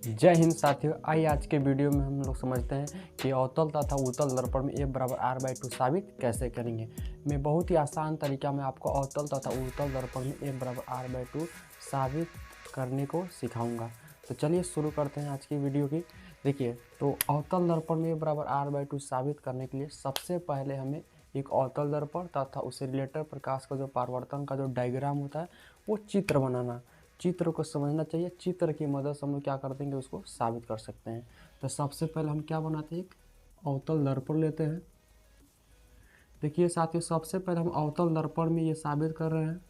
जय हिंद साथियों। आइए आज के वीडियो में हम लोग समझते हैं कि अवतल तथा उत्तल दर्पण में A=R/2 साबित कैसे करेंगे। मैं बहुत ही आसान तरीका में आपको अवतल तथा उत्तल दर्पण में A=R/2 साबित करने को सिखाऊंगा। तो चलिए शुरू करते हैं आज की वीडियो की। देखिए, तो अवतल दर्पण में A=R/2 साबित करने के लिए सबसे पहले हमें एक अवतल दर्पण तथा उससे रिलेटेड प्रकाश का जो परावर्तन का जो डायग्राम होता है वो चित्र बनाना, चित्र को समझना चाहिए। चित्र की मदद से हम लोग क्या कर देंगे, उसको साबित कर सकते हैं। तो सबसे पहले हम क्या बनाते हैं, एक अवतल दर्पण लेते हैं। देखिए साथियों, सबसे पहले हम अवतल दर्पण में ये साबित कर रहे हैं।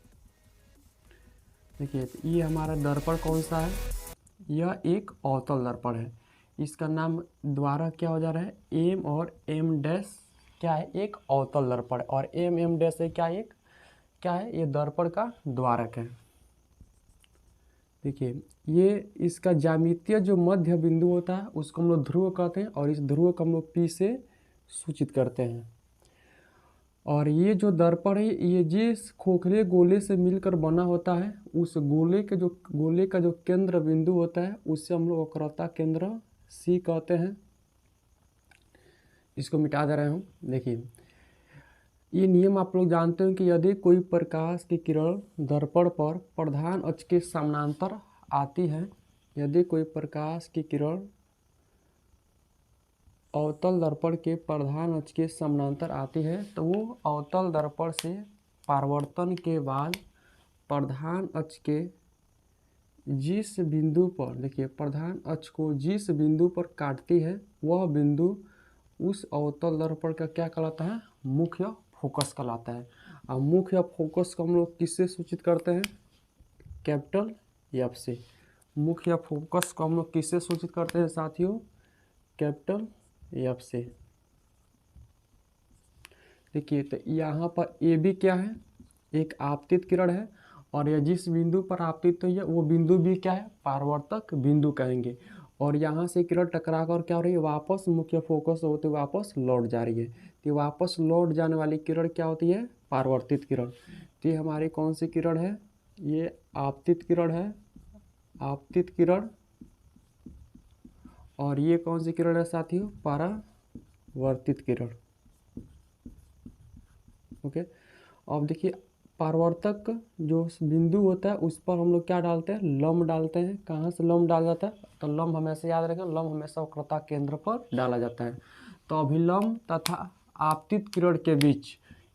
देखिए, ये हमारा दर्पण कौन सा है, यह एक अवतल दर्पण है। इसका नाम द्वारा क्या हो जा रहा है, एम और एम डैश क्या है, एक अवतल दर्पण। और एम एम डैश है क्या है, ये दर्पण का द्वारक है। देखिए, ये इसका ज्यामितीय जो मध्य बिंदु होता है उसको हम लोग ध्रुव कहते हैं, और इस ध्रुव को हम लोग P से सूचित करते हैं। और ये जो दर्पण है ये जिस खोखले गोले से मिलकर बना होता है, उस गोले का जो केंद्र बिंदु होता है उससे हम लोग वक्रता केंद्र C कहते हैं। इसको मिटा दे रहे हूँ। देखिए, ये नियम आप लोग जानते हैं कि यदि कोई प्रकाश की किरण दर्पण पर प्रधान अक्ष के समानांतर आती है, यदि कोई प्रकाश की किरण अवतल दर्पण के प्रधान अक्ष के समानांतर आती है तो वो अवतल दर्पण से परावर्तन के बाद प्रधान अक्ष के जिस बिंदु पर, देखिए, प्रधान अक्ष को जिस बिंदु पर काटती है वह बिंदु उस अवतल दर्पण का क्या कहलाता है, मुख्य फोकस कहलाता है। और मुख्य फोकस को हम लोग किससे सूचित करते हैं, कैपिटल F से। मुख्य फोकस को हम लोग किससे सूचित करते हैं साथियों, कैपिटल F से। देखिए, तो यहाँ पर AB क्या है, एक आपतित किरण है, और यह जिस बिंदु पर आपतित हुई है वो बिंदु भी क्या है, परावर्तक बिंदु कहेंगे। और यहाँ से किरण टकरा कर क्या हो रही है, वापस मुख्य फोकस होते वापस लौट जा रही है। तो वापस लौट जाने वाली किरण क्या होती है, परावर्तित किरण। तो ये हमारी कौन सी किरण है, ये आपतित किरण है, आपतित किरण। और ये कौन सी किरण है साथियों, परावर्तित किरण। ओके। अब देखिए, परावर्तक जो बिंदु होता है उस पर हम लोग क्या डालते हैं, लंब डालते हैं। कहाँ से लंब डाला जाता है, तो लंब हमेशा याद रखें, लंब हमेशा वक्रता केंद्र पर डाला जाता है। तो अभिलंब तथा आपतित किरण के बीच,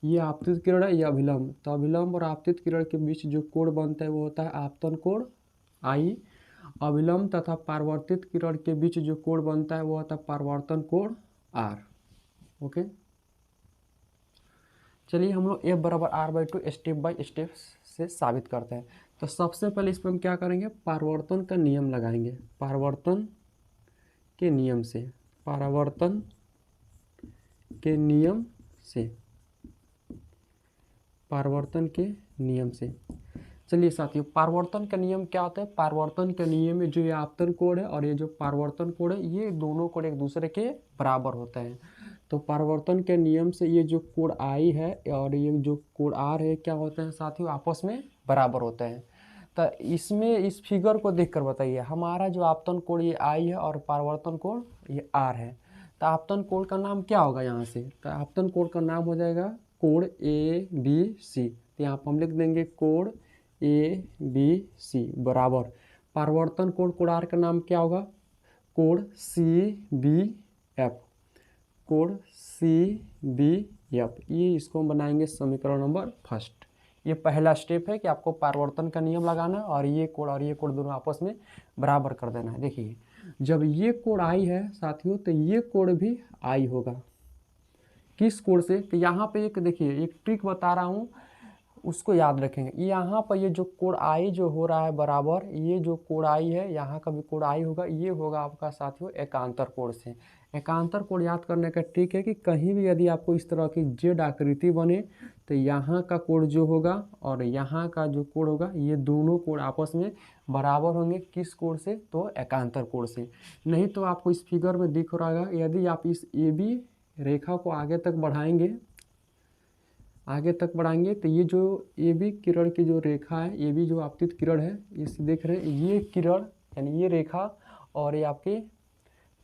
ये आपतित किरण है, ये अभिलंब। तो अभिलंब और आपतित किरण के बीच जो कोण बनता है वो होता है आपतन कोण I। अभिलंब तथा परावर्तित किरण के बीच जो कोण बनता है वो होता है परावर्तन कोण R। ओके, चलिए हम लोग A=R/2 स्टेप बाय स्टेप से साबित करते हैं। तो सबसे पहले इस पर हम क्या करेंगे, परावर्तन का नियम लगाएंगे। परावर्तन के नियम से, परावर्तन के नियम से, परावर्तन के नियम से। चलिए साथियों, परावर्तन का नियम क्या होता है, परावर्तन के नियम में जो ये आपतन कोण है और ये जो परावर्तन कोण है, ये दोनों कोण एक दूसरे के बराबर होते हैं। तो परावर्तन के नियम से ये जो कोण I है और ये जो कोण R है क्या होते हैं साथियों, आपस में बराबर होते हैं। तो इसमें इस फिगर को देखकर बताइए, हमारा जो आपतन कोण ये I है और परावर्तन कोण ये R है। तो आपतन कोण का नाम क्या होगा यहाँ से, तो आपतन कोण का नाम हो जाएगा कोण ABC। तो यहाँ पर हम लिख देंगे कोण ABC बराबर परावर्तन कोण R का नाम क्या होगा, कोण CBF, कोण CBF। ये इसको हम बनाएंगे समीकरण नंबर फर्स्ट। ये पहला स्टेप है कि आपको परावर्तन का नियम लगाना और ये कोण दोनों आपस में बराबर कर देना है। देखिए, जब ये कोण I है साथियों तो ये कोण भी I होगा। किस कोण से, तो यहाँ पे एक देखिए, एक ट्रिक बता रहा हूँ, उसको याद रखेंगे। यहाँ पर ये जो कोण I जो हो रहा है बराबर, ये जो कोण I है यहाँ का भी कोण I होगा, ये होगा आपका साथियों एकांतर कोण से। एकांतर कोण याद करने का ट्रिक है कि कहीं भी यदि आपको इस तरह की जेड आकृति बने तो यहाँ का कोण जो होगा और यहाँ का जो कोण होगा, ये दोनों कोण आपस में बराबर होंगे। किस कोण से, तो एकांतर कोण से। नहीं तो आपको इस फिगर में दिख रहा होगा, यदि आप इस AB रेखा को आगे तक बढ़ाएंगे तो ये जो AB किरण की जो रेखा है, AB जो आपतित किरण है, इस देख रहे हैं ये किरण यानी ये रेखा और ये आपकी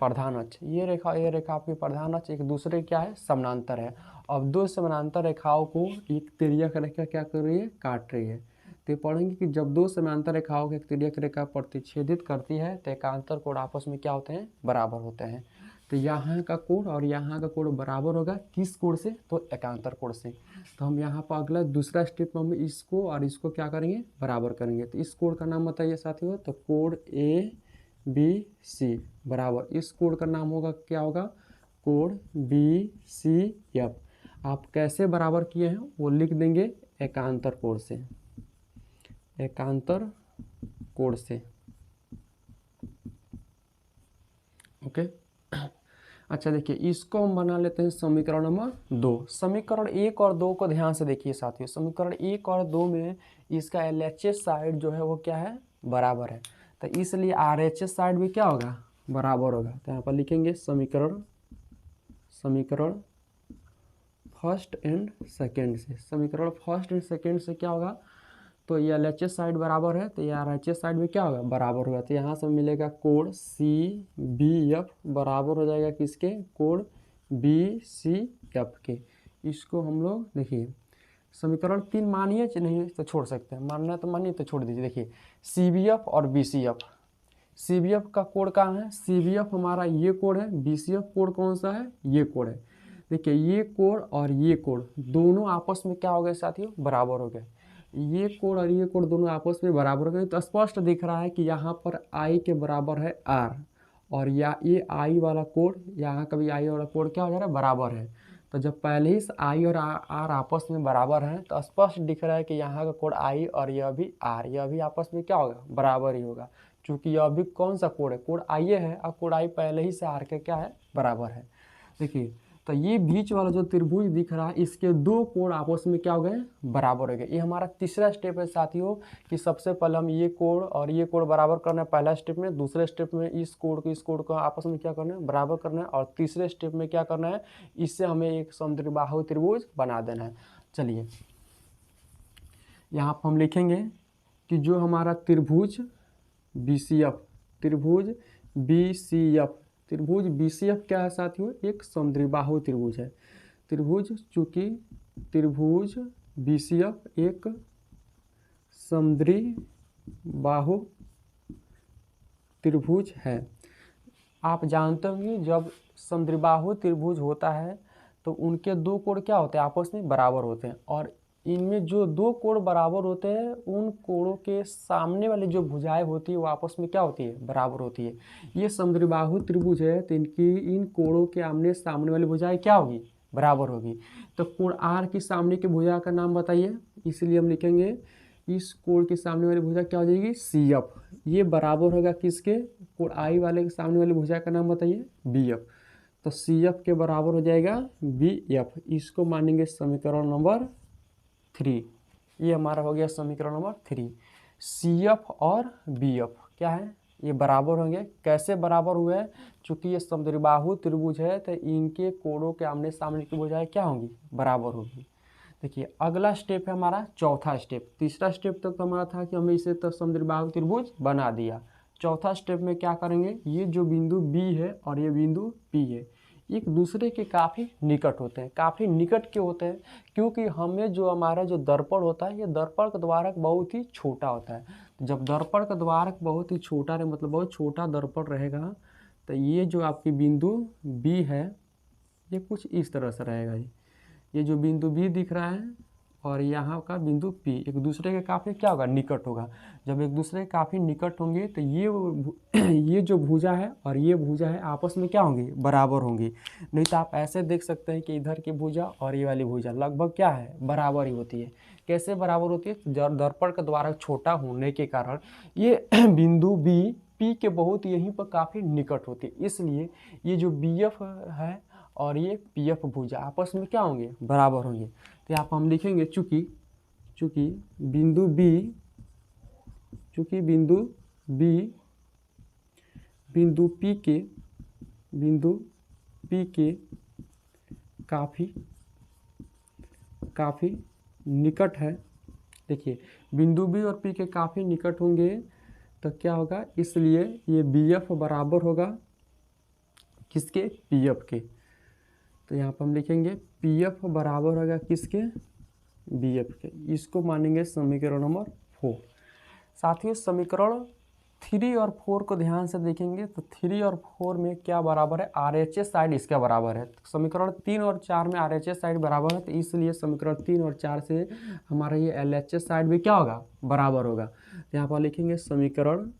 प्रधान अक्ष, ये रेखा आपकी प्रधान अक्ष एक दूसरे क्या है, समानांतर है। अब दो समानांतर रेखाओं को एक तिर्यक रेखा क्या कर रही है, काट रही है। तो पढ़ेंगे कि जब दो समानांतर रेखाओं को एक तिर्यक रेखा प्रतिच्छेदित करती है तो एकांतर कोण आपस में क्या होते हैं, बराबर होते हैं। तो यहाँ का कोण और यहाँ का कोण बराबर होगा, किस कोण से, तो एकांतर कोण से। तो हम यहाँ पर अगला दूसरा स्टेप में हम इसको और इसको क्या करेंगे, बराबर करेंगे। तो इस कोण का नाम बताइए साथियों, तो कोण ABC बराबर इस कोण का नाम होगा, क्या होगा, कोण BCF। आप कैसे बराबर किए हैं वो लिख देंगे, एकांतर कोण से, एकांतर कोण से। ओके। अच्छा देखिए, इसको हम बना लेते हैं समीकरण नंबर 2। समीकरण 1 और 2 को ध्यान से देखिए साथियों। समीकरण 1 और 2 में इसका LHS साइड जो है वो क्या है, बराबर है। तो इसलिए RHS साइड भी क्या होगा, बराबर होगा। तो यहाँ पर लिखेंगे समीकरण फर्स्ट एंड सेकेंड से, समीकरण फर्स्ट एंड सेकेंड से क्या होगा, तो ये LHS साइड बराबर है तो ये RHS साइड में क्या होगा, बराबर होगा। तो यहाँ से मिलेगा कोण CBF बराबर हो जाएगा किसके, कोण BCF के। इसको हम लोग देखिए समीकरण 3 मानिए नहीं तो छोड़ सकते हैं, मानना तो मानिए तो छोड़ दीजिए। देखिए CBF और BCF, CBF का कोण कहाँ है, CBF हमारा ये कोण है, BCF कोण कौन सा है, ये कोण है। देखिए ये कोण और ये कोण दोनों आपस में क्या हो गए साथियों, बराबर हो गए। ये कोण और ये कोण दोनों आपस में बराबर हो गए। तो स्पष्ट दिख रहा है कि यहाँ पर I के बराबर है R, और या ये I वाला कोण, यहाँ का भी I वाला कोण क्या हो जा रहा है, बराबर है। तो जब पहले ही I और R आपस में बराबर हैं तो स्पष्ट दिख रहा है कि यहाँ का कोण I और यह भी R, यह भी आपस में क्या होगा, बराबर ही होगा। क्योंकि यह भी कौन सा कोण है, कोण I है, और कोण I पहले ही से R के क्या है, बराबर है। देखिए तो ये बीच वाला जो त्रिभुज दिख रहा है इसके दो कोण आपस में क्या हो गए, बराबर हो गए। ये हमारा तीसरा स्टेप है साथियों, कि सबसे पहले हम ये कोण और ये कोण बराबर करना है पहला स्टेप में। दूसरे स्टेप में इस कोण को आपस में क्या करना है, बराबर करना है। और तीसरे स्टेप में क्या करना है, इससे हमें एक समद्विबाहु त्रिभुज बना देना है। चलिए यहाँ पर हम लिखेंगे कि जो हमारा त्रिभुज BCF, त्रिभुज BCF क्या है साथियों, एक समद्विबाहु त्रिभुज है। चूंकि त्रिभुज BCF एक समद्विबाहु त्रिभुज है। आप जानते होंगे जब समद्विबाहु त्रिभुज होता है तो उनके दो कोण क्या होते हैं, आपस में बराबर होते हैं। और इनमें जो दो कोण बराबर होते हैं उन कोणों के सामने वाली जो भुजाएं होती है वो आपस में क्या होती है, बराबर होती है। ये समद्विबाहु त्रिभुज है तो इन कोणों के आमने सामने वाली भुजाएं क्या होगी, बराबर होगी। तो कोण R की सामने की भुजा का नाम बताइए, इसलिए हम लिखेंगे इस कोण के सामने वाली भुजा क्या हो जाएगी, CF। ये बराबर होगा किसके, कोण I वाले के सामने वाली भुजा का नाम बताइए, BF। तो CF के बराबर हो जाएगा BF। इसको मानेंगे समीकरण नंबर 3। ये हमारा हो गया समीकरण नंबर 3। CF और BF क्या है, ये बराबर होंगे। कैसे बराबर हुए हैं, चूंकि ये समद्विबाहु त्रिभुज है तो इनके कोणों के आमने सामने की भुजाएं क्या होंगी, बराबर होगी। देखिए अगला स्टेप है हमारा चौथा स्टेप। तीसरा स्टेप तक तो हमारा था कि हमें इसे तो समद्विबाहु त्रिभुज बना दिया। चौथा स्टेप में क्या करेंगे, ये जो बिंदु B है और ये बिंदु P है एक दूसरे के काफ़ी निकट होते हैं। काफ़ी निकट क्यों होते हैं, क्योंकि हमें जो हमारा जो दर्पण होता है ये दर्पण का द्वारक बहुत ही छोटा होता है। जब दर्पण का द्वारक बहुत ही छोटा रहे, मतलब बहुत छोटा दर्पण रहेगा, तो ये जो आपकी बिंदु B है ये कुछ इस तरह से रहेगा। ये जो बिंदु B दिख रहा है और यहाँ का बिंदु P एक दूसरे के काफ़ी क्या होगा, निकट होगा। जब एक दूसरे के काफ़ी निकट होंगे तो ये जो भुजा है और ये भुजा है आपस में क्या होंगी, बराबर होंगी। नहीं तो आप ऐसे देख सकते हैं कि इधर की भुजा और ये वाली भुजा लगभग क्या है, बराबर ही होती है। कैसे बराबर होती है, दर्पण का द्वारक छोटा होने के कारण ये बिंदु B P के बहुत यहीं पर काफ़ी निकट होती है। इसलिए ये जो BF है और ये PF भुजा आपस में क्या होंगे, बराबर होंगे। तो यहाँ पर हम लिखेंगे चूँकि बिंदु बिंदु P के काफ़ी निकट है। देखिए बिंदु B और P के काफ़ी निकट होंगे तो क्या होगा, इसलिए ये बी एफ बराबर होगा किसके, पी एफ के। तो यहाँ पर हम लिखेंगे पी एफ बराबर होगा किसके, बी एफ के। इसको मानेंगे समीकरण नंबर 4। साथियों समीकरण 3 और 4 को ध्यान से देखेंगे तो 3 और 4 में क्या बराबर है, आर एच एस साइड इसका बराबर है। तो समीकरण 3 और 4 में आर एच एस साइड बराबर है, तो इसलिए समीकरण 3 और 4 से हमारा ये एल एच एस साइड भी क्या होगा, बराबर होगा। तो यहाँ पर लिखेंगे समीकरण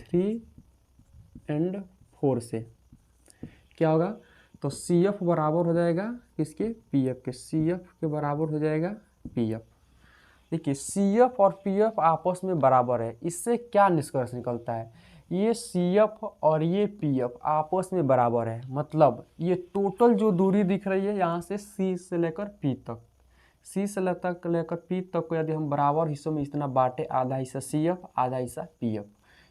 3 एंड 4 से क्या होगा, तो सी एफ बराबर हो जाएगा किसके, पी एफ के। सी एफ के बराबर हो जाएगा पी एफ। देखिए सी एफ और पी एफ आपस में बराबर है, इससे क्या निष्कर्ष निकलता है, ये सी एफ और ये पी एफ आपस में बराबर है। मतलब ये टोटल जो दूरी दिख रही है यहाँ से सी से लेकर पी तक, सी से लेकर पी तक को यदि हम बराबर हिस्सों में इतना बांटे, आधा हिस्सा सी एफ आधा हिस्सा पी एफ,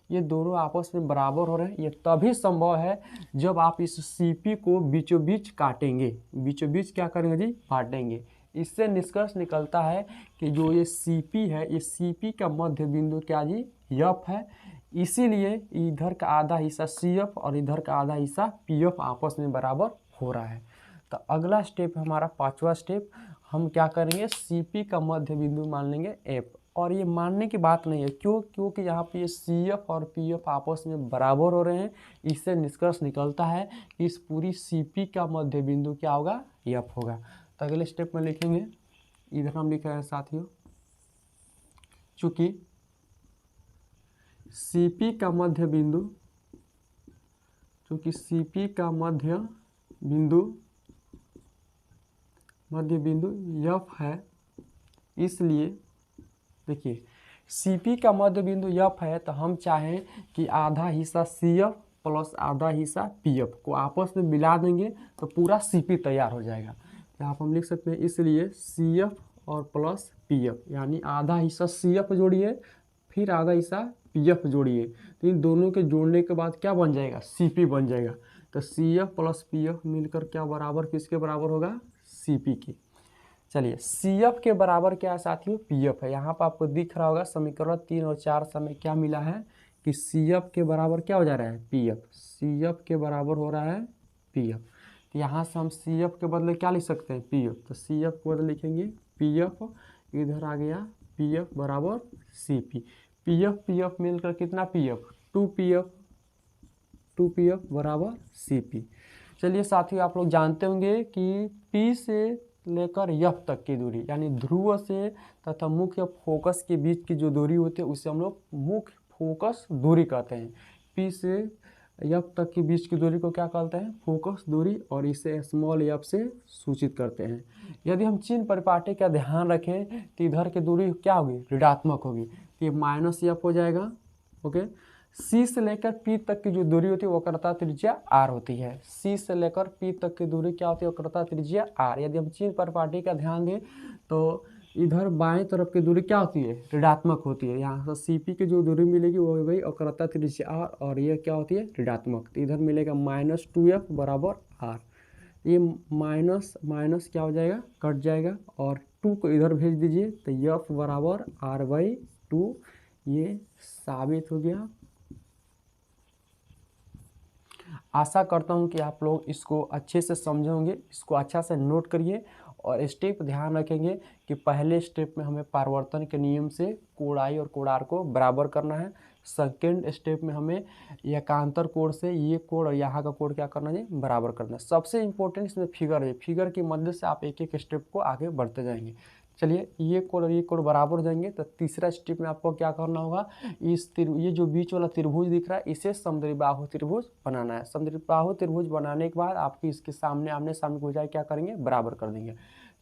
ये दोनों आपस में बराबर हो रहे हैं। ये तभी संभव है जब आप इस सी पी को बीचों बीच काटेंगे, बीचों बीच क्या करेंगे जी, बांटेंगे। इससे निष्कर्ष निकलता है कि जो ये सी पी है, ये सी पी का मध्य बिंदु क्या जी, एफ है। इसीलिए इधर का आधा हिस्सा सी एफ और इधर का आधा हिस्सा पी एफ आपस में बराबर हो रहा है। तो अगला स्टेप हमारा 5वां स्टेप, हम क्या करेंगे, सी पी का मध्य बिंदु मान लेंगे एफ। और ये मानने की बात नहीं है, क्योंकि यहाँ पे ये सी एफ और पी एफ आपस में बराबर हो रहे हैं। इससे निष्कर्ष निकलता है कि इस पूरी सी पी का मध्य बिंदु क्या होगा, एफ होगा। तो अगले स्टेप में लिखेंगे, इधर हम लिख रहे हैं साथियों, चूंकि सी पी का मध्य बिंदु, चूंकि सी पी का मध्य बिंदु एफ है, इसलिए देखिए सी पी का मध्य बिंदु एफ है, तो हम चाहें कि आधा हिस्सा सी एफ प्लस आधा हिस्सा पी एफ को आपस में मिला देंगे तो पूरा सी पी तैयार हो जाएगा। यहाँ पर हम लिख सकते हैं, इसलिए सी एफ और प्लस पी एफ, यानी आधा हिस्सा सी एफ जोड़िए फिर आधा हिस्सा पी एफ जोड़िए, तो इन दोनों के जोड़ने के बाद क्या बन जाएगा, सी पी बन जाएगा। तो C F plus P F मिलकर क्या बराबर, किसके बराबर होगा, सी पी की। चलिए सी एफ के बराबर क्या है साथियों, पी एफ है। यहाँ पर आपको दिख रहा होगा समीकरण 3 और 4 समय क्या मिला है कि सी एफ के बराबर क्या हो जा रहा है, पी एफ। सी एफ के बराबर हो रहा है पी एफ। तो यहाँ से हम सी एफ के बदले क्या लिख सकते हैं, पी एफ। तो सी एफ के बदले लिखेंगे पी एफ, इधर आ गया पी एफ बराबर सी पी। पी एफ मिलकर कितना पी एफ, 2 पी एफ बराबर सी पी। चलिए साथियों आप लोग जानते होंगे कि पी से लेकर एफ तक की दूरी, यानी ध्रुव से तथा मुख्य फोकस के बीच की जो दूरी होती है उसे हम लोग मुख्य फोकस दूरी कहते हैं। पी से एफ तक के बीच की दूरी को क्या कहते हैं, फोकस दूरी, और इसे स्मॉल एफ से सूचित करते हैं। यदि हम चिन्ह परिपाटी का ध्यान रखें तो इधर की दूरी क्या होगी, ऋणात्मक होगी, तो ये माइनस एफ हो जाएगा। ओके, सी से लेकर पी तक की जो दूरी होती है वक्रता त्रिज्या आर होती है। सी से लेकर पी तक की दूरी क्या होती है, वक्रता त्रिज्या आर। यदि हम चिन्ह परिपाटी का ध्यान दें तो इधर बाएं तरफ की दूरी क्या होती है, ऋणात्मक होती है। यहाँ से सी पी की जो दूरी मिलेगी वो हो गई वक्रता त्रिज्या आर, और ये क्या होती है, ऋणात्मक। तो इधर मिलेगा -2f बराबर आर। ये माइनस क्या हो जाएगा, कट जाएगा, और 2 को इधर भेज दीजिए तो एफ बराबर r/2 ये साबित हो गया। आशा करता हूँ कि आप लोग इसको अच्छे से समझे होंगे, इसको अच्छा से नोट करिए और स्टेप ध्यान रखेंगे कि पहले स्टेप में हमें परावर्तन के नियम से कोण आई और कोण आर को बराबर करना है। सेकेंड स्टेप में हमें एकांतर कोण से ये कोण और यहाँ का कोण क्या करना है, बराबर करना है। सबसे इंपॉर्टेंट इसमें फिगर है, फिगर की मदद से आप एक एक स्टेप को आगे बढ़ते जाएंगे। चलिए ये कोण और ये कोण बराबर हो जाएंगे तो तीसरा स्टेप में आपको क्या करना होगा, ये जो बीच वाला त्रिभुज दिख रहा है इसे समद्विबाहु त्रिभुज बनाना है। समद्विबाहु त्रिभुज बनाने के बाद आपकी इसके सामने आमने सामने भुजाएं क्या करेंगे, बराबर कर देंगे।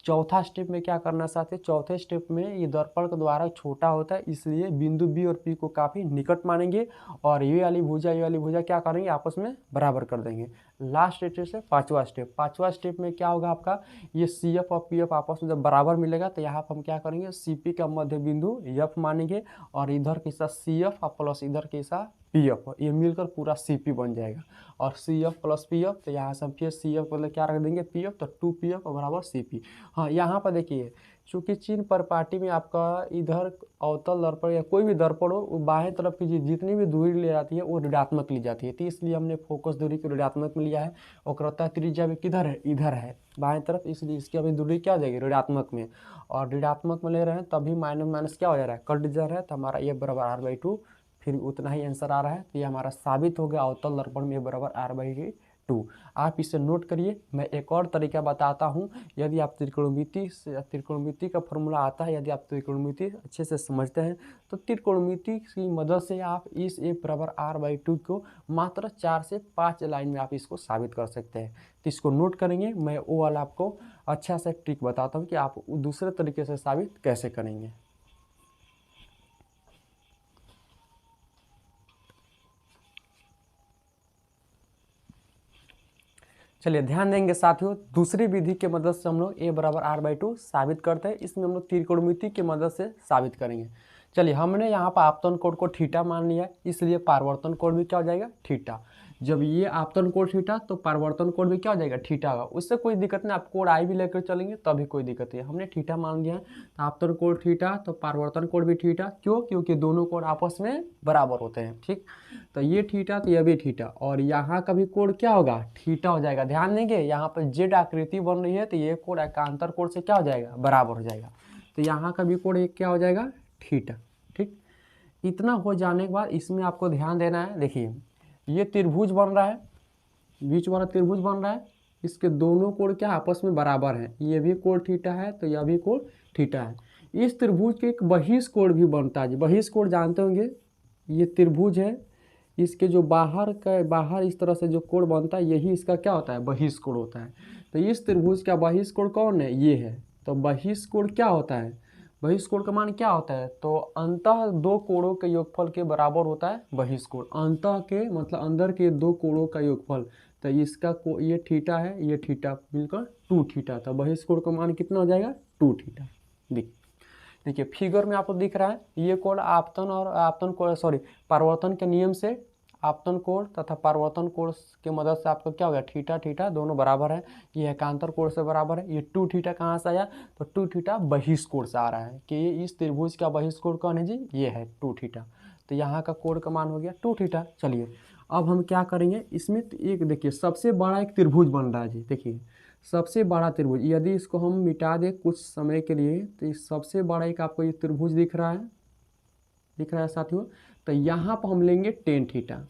चौथा स्टेप में क्या करना चाहते हैं, चौथे स्टेप में ये दर्पण के द्वारा छोटा होता है, इसलिए बिंदु बी और पी को काफ़ी निकट मानेंगे और ये वाली भुजा क्या करेंगे, आपस में बराबर कर देंगे। लास्ट स्टेप से पाँचवा स्टेप में क्या होगा आपका, ये सी एफ और पी एफ आपस में जब बराबर मिलेगा तो यहाँ पर हम क्या करेंगे, सी पी का मध्य बिंदु एफ मानेंगे और इधर के हिस्सा सी एफ प्लस इधर के हिस्सा पी एफ, ये मिलकर पूरा सी पी बन जाएगा। और C F plus P F, तो यहाँ से हम फिर सी एफ मतलब क्या रख देंगे पी एफ, तो 2 पी एफ बराबर सी पी। हाँ, यहाँ पर देखिए चूँकि चिन्ह परिपाटी में आपका इधर अवतल दर्पण या कोई भी दर्पण हो, वो बाएं तरफ की जितनी भी दूरी ली जाती है वो ऋणात्मक ली जाती है, तो इसलिए हमने फोकस दूरी को ऋणात्मक में लिया है। वक्रता त्रिज्या भी किधर है, इधर है बाएं तरफ, इसलिए इसकी अभी दूरी क्या हो जाएगी ऋणात्मक में। और ऋणात्मक में ले रहे हैं तभी माइनस माइनस क्या हो जा रहा है कट जा रहा है, तो हमारा ये बराबर r/2, फिर उतना ही आंसर आ रहा है। तो ये हमारा साबित हो गया अवतल दर्पण में बराबर r/2। आप इसे नोट करिए। मैं एक और तरीका बताता हूँ, यदि आप त्रिकोणमिति का फॉर्मूला आता है, यदि आप त्रिकोणमिति अच्छे से समझते हैं तो त्रिकोणमिति की मदद से आप इस a बराबर r/2 को मात्र 4 से 5 लाइन में आप इसको साबित कर सकते हैं। तो इसको नोट करेंगे, मैं वो वाला आपको अच्छा सा ट्रिक बताता हूँ कि आप दूसरे तरीके से साबित कैसे करेंगे। चलिए ध्यान देंगे साथियों, दूसरी विधि के मदद से हम लोग a बराबर r/2 साबित करते हैं। इसमें हम लोग त्रिकोणमिति की मदद से साबित करेंगे। चलिए, हमने यहाँ पर आपतन कोण को थीटा मान लिया, इसलिए पारवर्तन कोण भी क्या हो जाएगा थीटा। जब ये आपतन कोण थीटा तो पारवर्तन कोण भी क्या हो जाएगा थीटा होगा। उससे कोई दिक्कत नहीं, आप कोण आई भी लेकर चलेंगे तभी कोई दिक्कत नहीं। हमने थीटा मान लिया है, तो आपतन कोण थीटा तो पारवर्तन कोण भी थीटा। क्यों? क्योंकि दोनों कोण आपस में बराबर होते हैं। ठीक, तो ये थीटा तो ये भी थीटा, और यहाँ का भी कोण क्या होगा थीटा हो जाएगा। ध्यान देंगे, यहाँ पर जेड आकृति बन रही है, तो ये कोण एकांतर कोण से क्या हो जाएगा बराबर हो जाएगा। तो यहाँ का भी कोण एक क्या हो जाएगा थीटा। ठीक, इतना हो जाने के बाद इसमें आपको ध्यान देना है। देखिए, ये त्रिभुज बन रहा है, बीच वाला त्रिभुज बन रहा है, इसके दोनों कोण क्या आपस में बराबर है। ये भी कोण थीटा है तो यह भी कोण थीटा है। इस त्रिभुज के एक बहिष कोण भी बनता है। बहिष कोण जानते होंगे, ये त्रिभुज है, इसके जो बाहर इस तरह से जो कोण बनता है, यही इसका क्या होता है बहिष कोण होता है। तो इस त्रिभुज का बहिष कोण कौन है, ये है। तो बहिष कोण क्या होता है, बहिष कोण का मान क्या होता है, तो अंतः दो कोणों के योगफल के बराबर होता है बहिष कोण। अंतः के मतलब अंदर के दो कोणों का योगफल, तो इसका ये थीटा है, ये थीटा मिलकर 2 थीटा, तो बहिष कोण का मान कितना हो जाएगा 2 थीटा। देखिए फिगर में आपको दिख रहा है, ये कोण आपतन और आपतन कोण पारवर्तन के नियम से आपतन कोण तथा पारवर्तन कोण के मदद से आपको क्या हो गया थीटा थीटा दोनों बराबर है। ये एकांतर कोण से बराबर है। ये 2 थीटा कहाँ से आया, तो 2 थीटा बहिष कोण से आ रहा है कि ये इस त्रिभुज का बहिष कोण कौन है जी, ये है 2 थीटा। तो यहाँ का कोण का मान हो गया 2 थीटा। चलिए अब हम क्या करेंगे, इसमें एक देखिए सबसे बड़ा एक त्रिभुज बन रहा है जी। देखिए सबसे बड़ा त्रिभुज, यदि इसको हम मिटा दें कुछ समय के लिए, तो इस सबसे बड़ा एक आपको ये त्रिभुज दिख रहा है साथियों। तो यहाँ पर हम लेंगे टेन थीटा,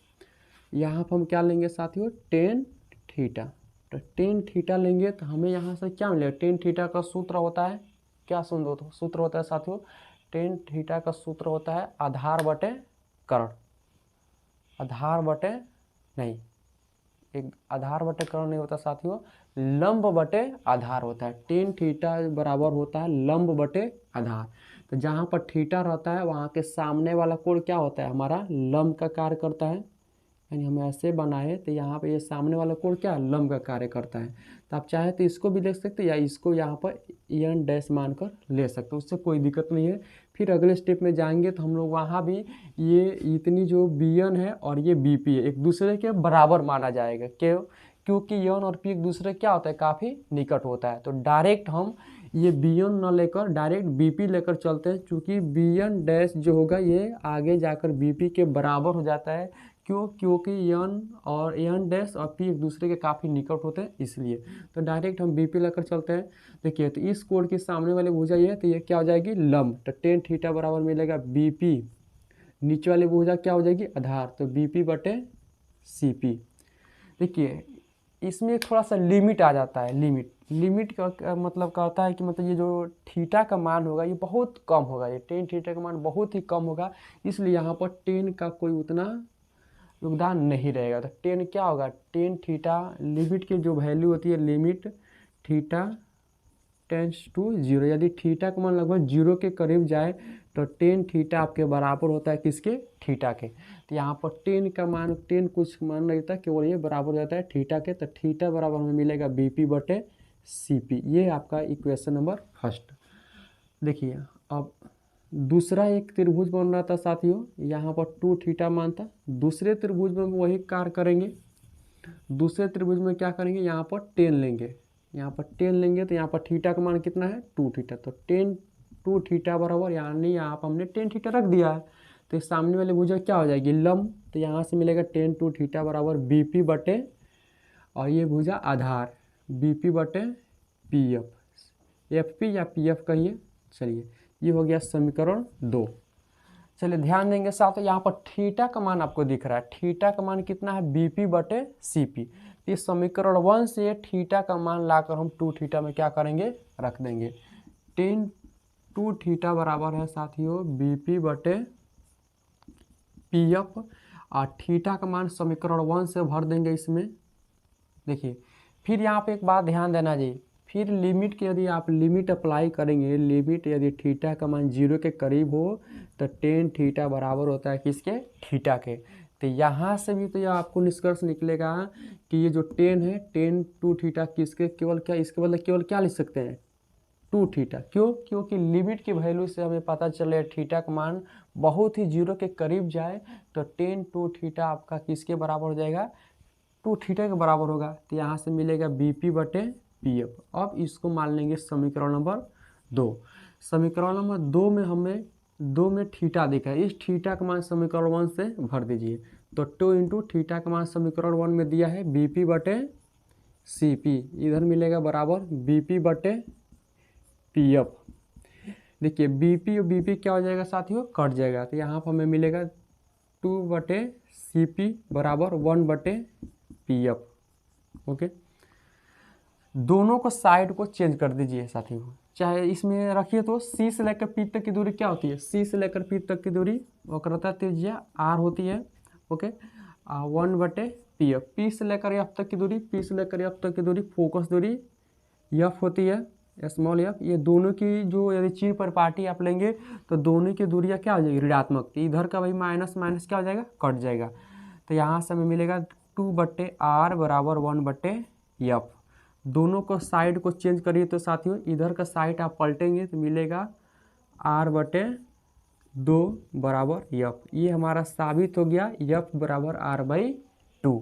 यहाँ पर हम क्या लेंगे साथियों टेन थीटा। तो टेन थीटा लेंगे तो हमें यहाँ से क्या मिलेगा, टेन थीटा का सूत्र होता है, क्या सूत्र होता है साथियों, टेन थीटा का सूत्र होता है आधार बटे कर्ण। आधार बटे नहीं, एक आधार बटे कर्ण नहीं होता साथियों, लंब बटे आधार होता है। टेन थीटा बराबर होता है लंब बटे आधार। तो जहाँ पर थीटा रहता है वहाँ के सामने वाला कोण क्या होता है हमारा लंब का कार्य करता है। यानी हम ऐसे बनाए तो यहाँ पे ये सामने वाला कोण क्या लंब का कार्य करता है। तो आप चाहे तो इसको भी लिख सकते हैं या इसको यहाँ पर एन डैश मानकर ले सकते हो, उससे कोई दिक्कत नहीं है। फिर अगले स्टेप में जाएंगे तो हम लोग वहाँ भी ये इतनी जो बी एन है और ये बी पी है एक दूसरे के बराबर माना जाएगा। क्यों? क्योंकि एन और पी एक दूसरे क्या होता है काफ़ी निकट होता है। तो डायरेक्ट हम ये बी एन न लेकर डायरेक्ट बी पी लेकर चलते हैं, चूँकि बी एन डैश जो होगा ये आगे जाकर बी पी के बराबर हो जाता है। क्यों? क्योंकि एन और एन डैश और पी एक दूसरे के काफ़ी निकट होते हैं इसलिए। तो डायरेक्ट हम बी पी लेकर चलते हैं। देखिए तो इस कोण के सामने वाले भुजा ये है, तो ये क्या हो जाएगी लंब। तो टेन थीटा बराबर मिलेगा बी पी, नीचे वाली भुजा क्या हो जाएगी आधार, तो बी पी बटे सी पी। देखिए इसमें थोड़ा सा लिमिट आ जाता है। लिमिट का मतलब कहता है कि मतलब ये जो थीटा का मान होगा ये बहुत कम होगा, ये टेन थीटा का मान बहुत ही कम होगा, इसलिए यहाँ पर टेन का कोई उतना योगदान नहीं रहेगा। तो टेन क्या होगा, टेन थीटा लिमिट की जो वैल्यू होती है लिमिट थीटा टेंस टू 0, यदि थीटा का मान लगभग 0 के करीब जाए तो टेन थीटा आपके बराबर होता है किसके, थीटा के। तो यहाँ पर टेन का मान टेन कुछ मान नहीं था, केवल ये बराबर हो जाता है थीटा के। तो थीटा बराबर हमें मिलेगा बी पी बटे सी पी। ये आपका इक्वेशन नंबर फर्स्ट। देखिए अब दूसरा एक त्रिभुज बन रहा था साथियों, यहाँ पर 2 थीटा मान था। दूसरे त्रिभुज में वही कार्य करेंगे। दूसरे त्रिभुज में क्या करेंगे, यहाँ पर 10 लेंगे, यहाँ पर 10 लेंगे तो यहाँ पर थीटा का मान कितना है 2 थीटा, तो 10 2 थीटा बराबर, यानी यहाँ पर हमने 10 थीटा रख दिया है। तो सामने वाले भुजा क्या हो जाएगी लंब, तो यहाँ से मिलेगा 10 2 थीटा बराबर बीपी बटे, और ये भुजा आधार बीपी बटे पीएफ, एफपी या पीएफ कहिए। चलिए ये हो गया समीकरण 2। चलिए ध्यान देंगे साथ, यहाँ पर थीटा का मान आपको दिख रहा है, थीटा का मान कितना है बीपी बटे सीपी। इस समीकरण 1 से थीटा का मान लाकर हम 2 थीटा में क्या करेंगे रख देंगे। 10 2 थीटा बराबर है साथियों बीपी बटे पीएफ, और थीटा का मान समीकरण 1 से भर देंगे इसमें। देखिए फिर यहाँ पे एक बात ध्यान देना जी, फिर लिमिट की यदि आप लिमिट अप्लाई करेंगे, लिमिट यदि थीटा का मान 0 के करीब हो तो 10 थीटा बराबर होता है किसके, थीटा के। तो यहाँ से भी तो यह आपको निष्कर्ष निकलेगा कि ये जो 10 है 10 2 थीटा किसके, केवल क्या इसके बदले केवल क्या लिख सकते हैं 2 थीटा। क्यों, क्योंकि लिमिट की वैल्यू से हमें पता चले थीटा का मान बहुत ही 0 के करीब जाए तो 10 2 थीटा आपका किसके बराबर हो जाएगा 2 थीटा के बराबर होगा। तो यहाँ से मिलेगा बीपी बटे पीएफ। अब इसको मान लेंगे समीकरण नंबर 2। समीकरण नंबर 2 में हमें 2 में थीटा दिखा है, इस थीटा का मान समीकरण 1 से भर दीजिए। तो 2 इंटू थीटा का मान समीकरण 1 में दिया है बीपी बटे सीपी, इधर मिलेगा बराबर बीपी बटे पीएफ। देखिए बीपी और बीपी क्या हो जाएगा साथियों कट जाएगा, तो यहाँ पर हमें मिलेगा 2 बटे सीपी बराबर 1 बटे पीएफ। ओके, दोनों को साइड को चेंज कर दीजिए साथियों, चाहे इसमें रखिए तो सी से लेकर पी तक की दूरी क्या होती है, सी से लेकर पी तक की दूरी वक्रता त्रिज्या आर होती है। ओके, 1 बटे पी एफ, पी से लेकर एफ तक की दूरी, पी से लेकर एफ तक की दूरी फोकस दूरी एफ होती है, स्मॉल एफ। ये दोनों की जो यदि चीर पर पार्टी आप लेंगे तो दोनों की दूरियाँ क्या हो जाएगी ऋणात्मक, तो इधर का भाई माइनस माइनस क्या हो जाएगा कट जाएगा। तो यहाँ से हमें मिलेगा 2 बटे आर बराबर 1 बटे एफ। दोनों को साइड को चेंज करिए तो साथियों इधर का साइड आप पलटेंगे तो मिलेगा आर बटे 2 बराबर एफ। ये हमारा साबित हो गया एफ बराबर आर बाई 2,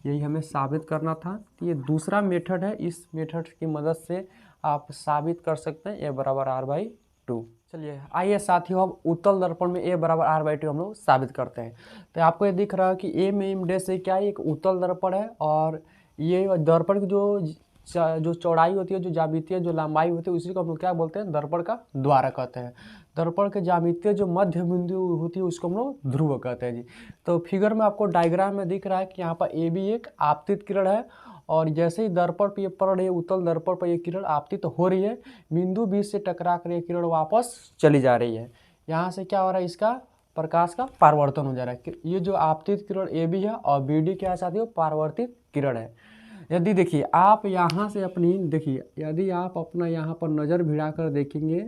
यही हमें साबित करना था। तो ये दूसरा मेथड है, इस मेथड की मदद से आप साबित कर सकते हैं ए बराबर आर बाई 2। चलिए आइए साथियों अब उत्तल दर्पण में ए बराबर आर बाई 2 हम लोग साबित करते हैं। तो आपको ये दिख रहा है कि ए में डे से क्या है एक उत्तल दर्पण है, और ये दर्पण की जो चौड़ाई होती है, जो ज्यामितीय जो लंबाई होती है, उसी को हम लोग क्या बोलते हैं दर्पण का द्वारा कहते हैं। दर्पण के ज्यामितीय जो मध्य बिंदु होती है उसको हम लोग ध्रुव कहते हैं जी। तो फिगर में आपको डायग्राम में दिख रहा है कि यहाँ पर ए भी एक आपतित किरण है, और जैसे ही दर्पण पर ये पड़ रही है उत्तल दर्पण पर ये किरण आपतित हो रही है, बिंदु बी से टकरा कर ये किरण वापस चली जा रही है। यहाँ से क्या हो रहा है इसका प्रकाश का परावर्तन हो जा रहा है। ये जो आपतित किरण ए बी है और बी डी क्या है साथियों परावर्तित किरण है। यदि देखिए आप यहाँ से अपनी देखिए यदि आप अपना यहाँ पर नज़र भिड़ा कर देखेंगे,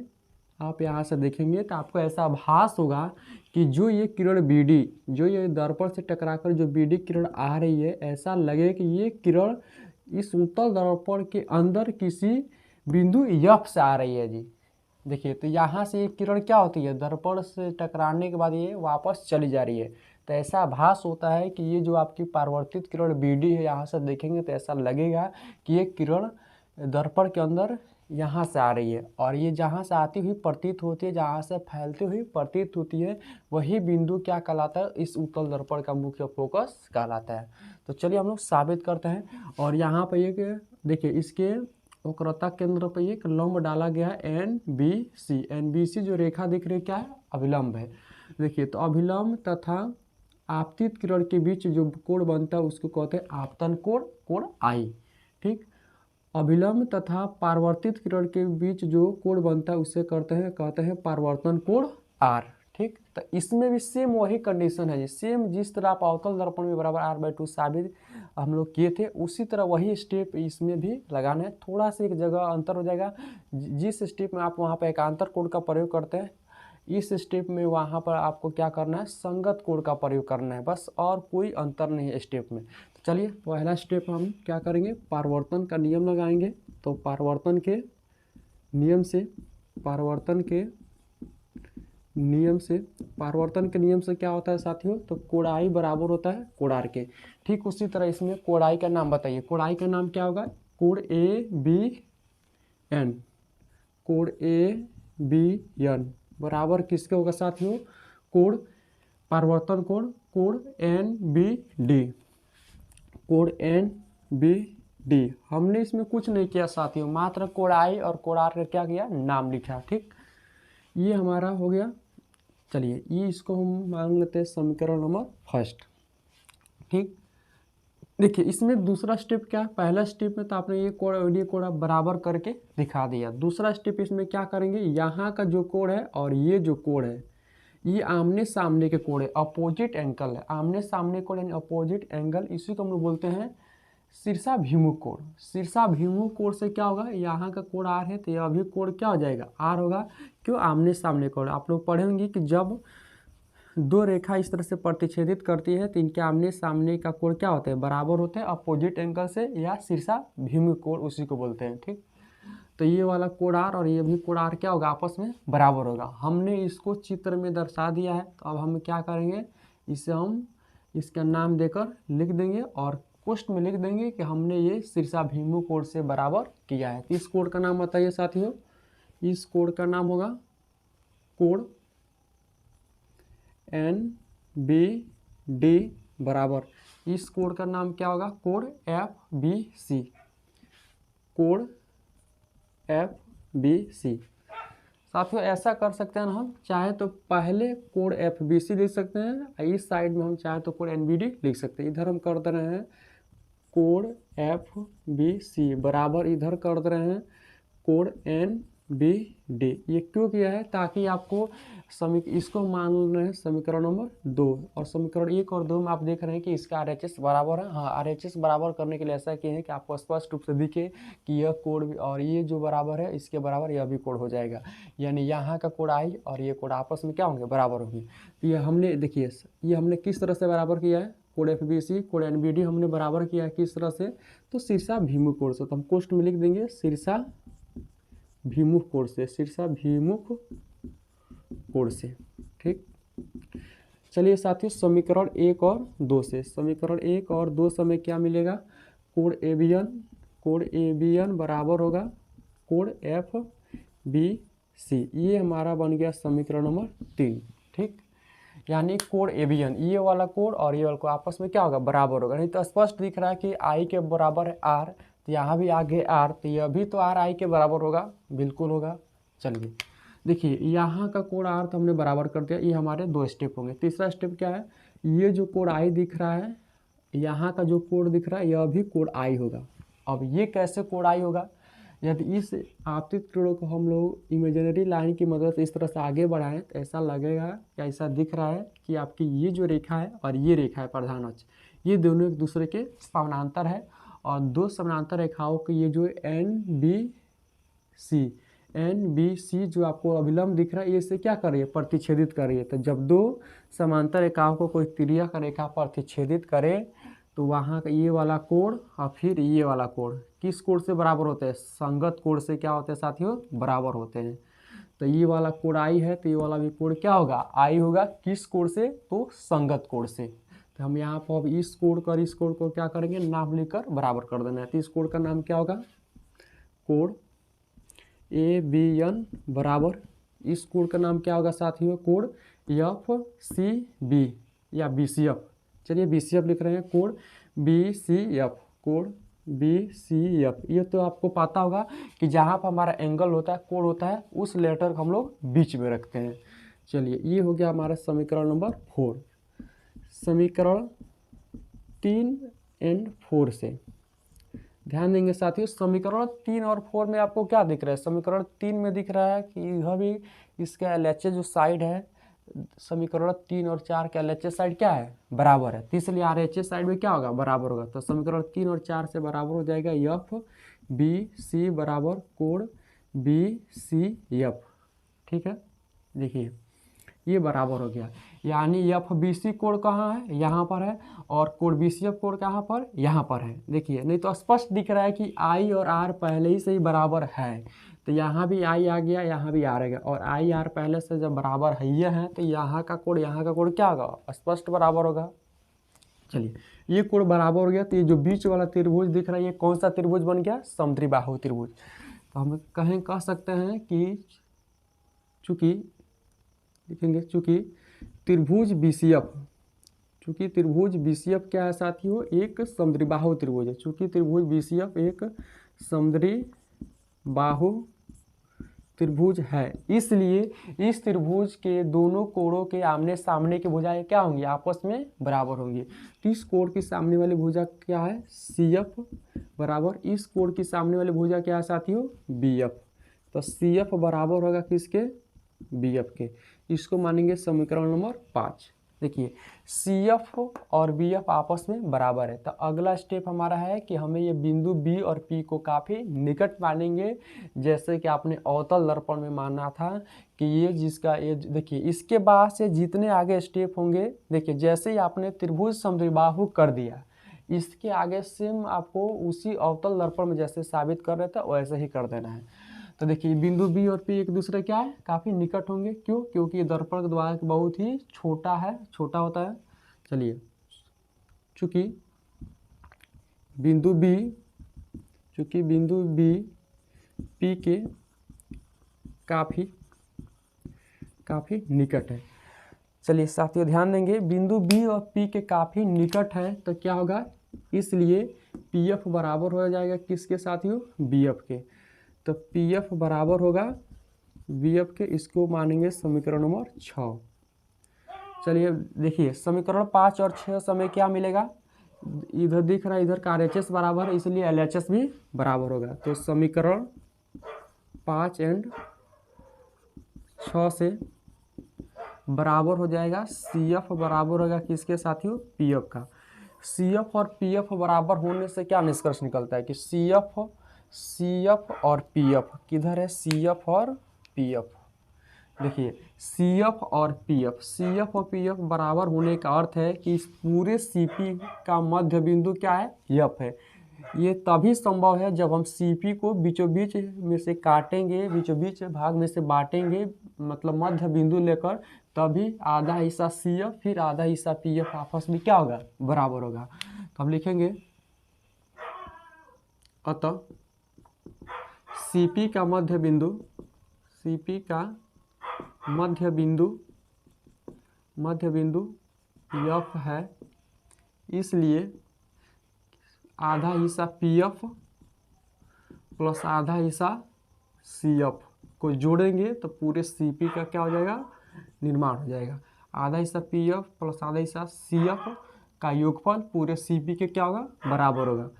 आप यहाँ से देखेंगे तो आपको ऐसा आभास होगा कि जो ये किरण बीडी, जो ये दर्पण से टकराकर जो बीडी किरण आ रही है, ऐसा लगे कि ये किरण इस उत्तल दर्पण के अंदर किसी बिंदु एफ से आ रही है जी। देखिए तो यहाँ से ये किरण क्या होती है दर्पण से टकराने के बाद ये वापस चली जा रही है, तो ऐसा आभास होता है कि ये जो आपकी परावर्तित किरण बीडी है, यहाँ से देखेंगे तो ऐसा लगेगा कि ये किरण दर्पण के अंदर यहाँ से आ रही है, और ये जहाँ से आती हुई प्रतीत होती है, जहाँ से फैलती हुई प्रतीत होती है, वही बिंदु क्या कहलाता है इस उत्तल दर्पण का मुख्य फोकस कहलाता है। तो चलिए हम लोग साबित करते हैं। और यहाँ पर ये देखिए इसके वक्रता केंद्र पर एक लंब डाला गया है NBC। NBC जो रेखा दिख रही है क्या है अभिलंब है। देखिए तो अभिलंब तथा आपतित किरण के बीच जो कोण बनता है उसको कहते हैं आपतन कोण, कोण I। ठीक, अभिलंब तथा परावर्तित किरण के बीच जो कोण बनता है उसे कहते हैं परावर्तन कोण R। ठीक, तो इसमें भी सेम वही कंडीशन है जी, सेम जिस तरह आप अवतल दर्पण में बराबर आर बाई 2 साबित हम लोग किए थे, उसी तरह वही स्टेप इसमें भी लगाना है। थोड़ा सा एक जगह अंतर हो जाएगा, जिस स्टेप में आप वहाँ पर एकांतर कोण का प्रयोग करते हैं, इस स्टेप में वहाँ पर आपको क्या करना है संगत कोण का प्रयोग करना है, बस और कोई अंतर नहीं है स्टेप में। तो चलिए पहला स्टेप हम क्या करेंगे परावर्तन का नियम लगाएंगे। तो परावर्तन के नियम से परावर्तन के नियम से, पारवर्तन के नियम से क्या होता है साथियों, तो कोड आई बराबर होता है कोड आर के। ठीक उसी तरह इसमें कोड आई का नाम बताइए, कोड आई का नाम क्या होगा, code A B N, code A B N बराबर किसके होगा साथियों, कोड पारवर्तन code, code N B D, code N B D. हमने इसमें कुछ नहीं किया साथियों, मात्र कोड आई और कोड आर का क्या किया, नाम लिखा। ठीक, ये हमारा हो गया। चलिए ये इसको हम मान लेते हैं समीकरण नंबर फर्स्ट। ठीक, देखिए इसमें दूसरा स्टेप क्या है, पहला स्टेप में तो आपने ये कोड और ये कोड आप बराबर करके दिखा दिया। दूसरा स्टेप इसमें क्या करेंगे, यहाँ का जो कोड है और ये जो कोड है ये आमने सामने के कोड है, अपोजिट एंगल है, आमने सामने कोड यानी अपोजिट एंगल, इसी को हम लोग बोलते हैं शीर्षाभिमुख कोण। शीर्षाभिमुख कोण से क्या होगा, यहाँ का कोण आर है तो यह भी कोण क्या हो जाएगा, आर होगा। क्यों, आमने सामने कोण। आप लोग पढ़े होंगे कि जब दो रेखा इस तरह से प्रतिच्छेदित करती है तो इनके आमने सामने का कोण क्या होता है, बराबर होते हैं अपोजिट एंगल से, या शीर्षाभिमुख कोण उसी को बोलते हैं। ठीक, तो ये वाला कोण आर और ये भी कोण आर क्या होगा, आपस में बराबर होगा। हमने इसको चित्र में दर्शा दिया है, तो अब हम क्या करेंगे, इसे हम इसका नाम देकर लिख देंगे और कोष्ठ में लिख देंगे कि हमने ये शीर्षाभिमुख कोण से बराबर किया है। तो इस कोण का नाम बताइए साथियों, इस कोण का नाम होगा कोण एन बी डी बराबर, इस कोण का नाम क्या होगा, कोण एफ बी सी, कोण एफ बी सी। साथियों ऐसा कर सकते हैं ना, हम चाहे तो पहले कोण एफ बी सी लिख सकते हैं, इस साइड में हम चाहे तो कोण एन बी डी लिख सकते हैं। इधर हम कर दे रहे हैं कोण एफ बी सी बराबर, इधर कर दे रहे हैं कोण एन बी डी। ये क्यों किया है, ताकि आपको इसको मान रहे हैं समीकरण नंबर 2 और समीकरण 1 और 2 में आप देख रहे हैं कि इसका RHS बराबर है। हाँ, RHS बराबर करने के लिए ऐसा किए हैं कि आपको स्पष्ट रूप से दिखे कि यह कोण भी और ये जो बराबर है इसके बराबर यह भी कोण हो जाएगा, यानी यहाँ का कोण आई और ये कोण आपस में क्या होंगे, बराबर होंगे। तो ये हमने देखिए ये हमने किस तरह से बराबर किया है, कोण एफ बी सी कोण एन बी डी हमने बराबर किया है किस तरह से, तो शीर्षाभिमुख कोण से। तो हम कोष्ठ में लिख देंगे शीर्षाभिमुख कोण से, शीर्षाभिमुख कोण से। ठीक, चलिए साथियों समीकरण 1 और 2 से, समीकरण 1 और 2 से हमें क्या मिलेगा, कोण ए बी एन बराबर होगा कोण एफ बी सी। ये हमारा बन गया समीकरण नंबर 3। ठीक, यानी कोण ए बी एन, ये वाला कोण और ये वाला कोण आपस में क्या होगा, बराबर होगा। नहीं तो स्पष्ट दिख रहा है कि आई के बराबर है आर, तो यहाँ भी आगे आर, तो यह भी तो आर आई के बराबर होगा, बिल्कुल होगा। चलिए देखिए यहाँ का कोण आर तो हमने बराबर कर दिया, ये हमारे 2 स्टेप होंगे। तीसरा स्टेप क्या है, ये जो कोण आई दिख रहा है, यहाँ का जो कोण दिख रहा है यह भी कोण आई होगा। अब ये कैसे कोण आई होगा, यदि इस आपतित किरणों को हम लोग इमेजिनरी लाइन की मदद से इस तरह से आगे बढ़ाएं तो ऐसा लगेगा या ऐसा दिख रहा है कि आपकी ये जो रेखा है और ये रेखा है प्रधान अक्ष, ये दोनों एक दूसरे के समानांतर है और 2 समानांतर रेखाओं की ये जो एन बी सी जो आपको अभिलंब दिख रहा है, ये इससे क्या कर रही है, प्रतिच्छेदित कर रही है। तो जब 2 समांतर रेखाओं को कोई तिर्यक रेखा प्रतिच्छेदित करे तो वहाँ का ये वाला कोण और फिर ये वाला कोण किस कोण से बराबर होते हैं, संगत कोण से क्या होते हैं साथियों, बराबर होते हैं। तो ये वाला कोण आई है तो ये वाला भी कोण क्या होगा, आई होगा। किस कोण से, तो संगत कोण से। तो हम यहाँ पर अब इस कोण और इस कोण को क्या करेंगे, नाम लेकर बराबर कर देना है। तो इस कोण का नाम क्या होगा, कोण ए बी एन बराबर, इस कोण का नाम क्या होगा साथियों, कोण एफ सी बी या बी सी एफ। चलिए बी सी एफ लिख रहे हैं, कोण बी सी एफ, कोण बी सी एफ। ये तो आपको पता होगा कि जहाँ पर हमारा एंगल होता है, कोण होता है, उस लेटर को हम लोग बीच में रखते हैं। चलिए ये हो गया हमारा समीकरण नंबर 4। समीकरण 3 और 4 से ध्यान देंगे साथियों, समीकरण 3 और 4 में आपको क्या दिख रहा है, समीकरण 3 में दिख रहा है कि यह भी इसका LHS जो साइड है, समीकरण 3 और 4 का LHS साइड क्या है, बराबर है, तो इसलिए RHS साइड में क्या होगा, बराबर होगा। तो समीकरण 3 और 4 से बराबर हो जाएगा एफ बी सी बराबर कोण बी सी एफ। ठीक है, देखिए ये बराबर हो गया, यानी एफ बी सी कोण कहाँ है, यहाँ पर है, और कोण बी सी एफ कोण कहाँ पर, यहाँ पर है। देखिए नहीं तो स्पष्ट दिख रहा है कि आई और आर पहले ही से ही बराबर है, तो यहाँ भी आई आ गया, यहाँ भी आर आ गया, और आई आर पहले से जब बराबर है ये है तो यहाँ का कोण क्या होगा, स्पष्ट बराबर होगा। चलिए ये कोण बराबर हो गया, तो ये जो बीच वाला त्रिभुज दिख रहा है ये कौन सा त्रिभुज बन गया, समद्विबाहु त्रिभुज। तो हम कह सकते हैं कि चूंकि लिखेंगे चूंकि त्रिभुज बीसीएफ, चूंकि त्रिभुज बीसीएफ क्या है साथियों, एक समद्विबाहु त्रिभुज है। चूंकि त्रिभुज बीसीएफ एक समद्विबाहु त्रिभुज है, इसलिए इस त्रिभुज के दोनों कोणों के आमने सामने की भुजाएं क्या होंगी, आपस में बराबर होंगी। तो इस कोण की सामने वाली भुजा क्या है, सीएफ बराबर इस कोण की सामने वाली भुजा क्या है साथियों, बीएफ। तो सीएफ बराबर होगा किसके, बीएफ के। इसको मानेंगे समीकरण नंबर 5। देखिए सीएफ और बीएफ आपस में बराबर है, तो अगला स्टेप हमारा है कि हमें ये बिंदु बी और पी को काफ़ी निकट मानेंगे, जैसे कि आपने अवतल दर्पण में माना था कि ये जिसका ये देखिए इसके बाद से जितने आगे स्टेप होंगे, देखिए जैसे ही आपने त्रिभुज समद्विबाहु कर दिया, इसके आगे सेम आपको उसी अवतल दर्पण में जैसे साबित कर रहे थे वैसे ही कर देना है। तो देखिए बिंदु बी और पी एक दूसरे क्या है, काफ़ी निकट होंगे। क्यों, क्योंकि ये दर्पण का द्वार बहुत ही छोटा होता है। चलिए चूँकि बिंदु बी पी के काफ़ी निकट है। चलिए साथियों ध्यान देंगे, बिंदु बी और पी के काफ़ी निकट है तो क्या होगा, इसलिए पी एफ बराबर हो जाएगा किसके साथियों, बी एफ के। तो पी एफ बराबर होगा बी एफ के, इसको मानेंगे समीकरण नंबर 6। चलिए देखिए समीकरण 5 और 6 समय क्या मिलेगा, इधर दिख रहा है इधर का RHS बराबर है, इसलिए LHS भी बराबर होगा। तो समीकरण 5 और 6 से बराबर हो जाएगा CF बराबर होगा किसके साथियों, PF का। CF और PF बराबर होने से क्या निष्कर्ष निकलता है कि CF और PF किधर है, CF और PF। देखिए CF और PF बराबर होने का अर्थ है कि इस पूरे CP का मध्य बिंदु क्या है, F है। ये तभी संभव है जब हम CP को बीचों बीच में से काटेंगे, बीचों बीच भाग में से बांटेंगे, मतलब मध्य बिंदु लेकर, तभी आधा हिस्सा CF फिर आधा हिस्सा PF आपस में क्या होगा, बराबर होगा। तो हम लिखेंगे अतः CP का मध्य बिंदु F है, इसलिए आधा हिस्सा PF प्लस आधा हिस्सा CF को जोड़ेंगे तो पूरे CP का क्या हो जाएगा, निर्माण हो जाएगा। आधा हिस्सा PF प्लस आधा हिस्सा CF का योगफल पूरे CP के क्या होगा, बराबर होगा।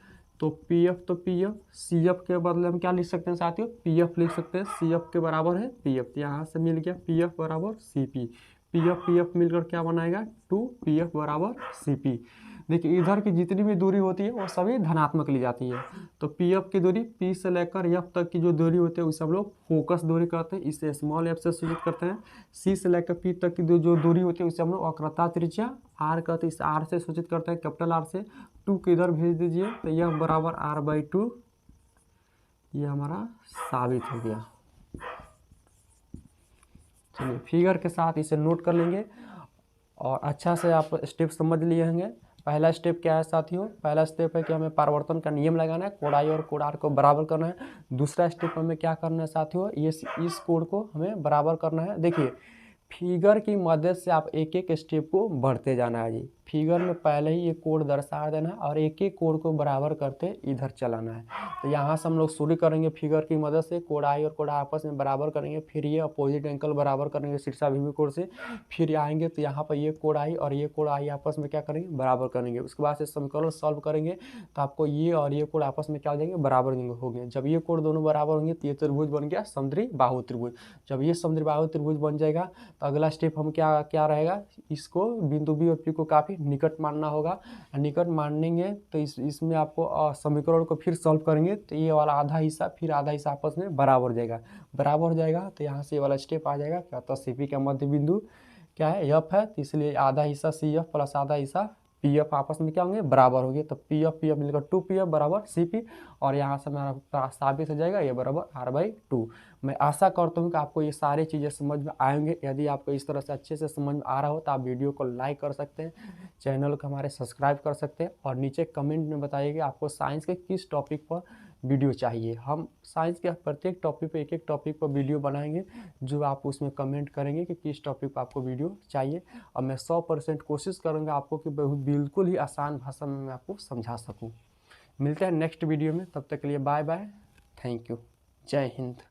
तो PF तो PF, CF के बदले हम क्या लिख सकते हैं साथियों, PF लिख सकते हैं, CF के बराबर है PF। यहाँ से मिल गया PF बराबर CP, PF मिलकर क्या बनाएगा 2, PF बराबर CP। देखिए इधर की जितनी भी दूरी होती है वो सभी धनात्मक ली जाती है। तो PF की दूरी P से लेकर F तक की जो दूरी होती है उसे हम लोग फोकस दूरी कहते हैं, इसे स्मॉल f से सूचित करते हैं। C से लेकर P तक की जो दूरी होती है उसे हम लोग वक्रता त्रिज्या R कहते हैं, इस R से सूचित करते हैं, कैपिटल R से। 2 को इधर भेज दीजिए तो यह बराबर R/2, ये हमारा साबित हो गया। चलिए फिगर के साथ इसे नोट कर लेंगे और अच्छा से आप स्टेप समझ लिए होंगे। पहला स्टेप क्या है साथियों, पहला स्टेप है कि हमें परावर्तन का नियम लगाना है, कोण आई और कोण आर को बराबर करना है। दूसरा स्टेप हमें क्या करना है साथियों, ये इस कोण को हमें बराबर करना है। देखिए फिगर की मदद से आप एक एक स्टेप को बढ़ते जाना है जी। फिगर में पहले ही ये कोण दर्शा देना है और एक एक कोण को बराबर करते इधर चलाना है। तो यहाँ से हम लोग शुरू करेंगे फिगर की मदद से, कोण आई और कोण आपस में बराबर करेंगे, फिर ये अपोजिट एंगल बराबर करेंगे शीर्षाभिमुख कोण से, फिर आएंगे तो यहाँ पर ये कोण आई और ये कोण आई आपस में क्या करेंगे, बराबर करेंगे। उसके बाद से समीकरण सॉल्व करेंगे तो आपको ये और ये कोण आपस में क्या हो जाएंगे, बराबर हो गए। जब ये कोण दोनों बराबर होंगे तो ये त्रिभुज बन गया समद्विबाहु त्रिभुज। जब ये समद्विबाहु त्रिभुज बन जाएगा तो अगला स्टेप हम क्या रहेगा, इसको बिंदु बी और पी को काफ़ी निकट मानना होगा। निकट मानेंगे तो इसमें आपको समीकरण को फिर सॉल्व करेंगे तो ये वाला आधा हिस्सा फिर आधा हिस्सा आपस में बराबर हो जाएगा। तो यहाँ से ये वाला स्टेप आ जाएगा। तो CP का मध्य बिंदु क्या है, F है, तो इसलिए आधा हिस्सा CF प्लस आधा हिस्सा पी एफ आपस में क्या होंगे, बराबर होंगे। तो पी एफ मिलेगा 2 पी एफ बराबर सी पी, और यहाँ से हमारा साबित हो जाएगा ये बराबर R/2। मैं आशा करता हूँ कि आपको ये सारी चीज़ें समझ में आएंगे। यदि आपको इस तरह से अच्छे से समझ में आ रहा हो तो आप वीडियो को लाइक कर सकते हैं, चैनल को हमारे सब्सक्राइब कर सकते हैं, और नीचे कमेंट में बताइए कि आपको साइंस के किस टॉपिक पर वीडियो चाहिए। हम साइंस के प्रत्येक टॉपिक पे एक टॉपिक पर वीडियो बनाएंगे, जो आप उसमें कमेंट करेंगे कि किस टॉपिक पर आपको वीडियो चाहिए, और मैं 100% कोशिश करूँगा आपको कि बिल्कुल ही आसान भाषा में मैं आपको समझा सकूँ। मिलते हैं नेक्स्ट वीडियो में, तब तक के लिए बाय बाय, थैंक यू, जय हिंद।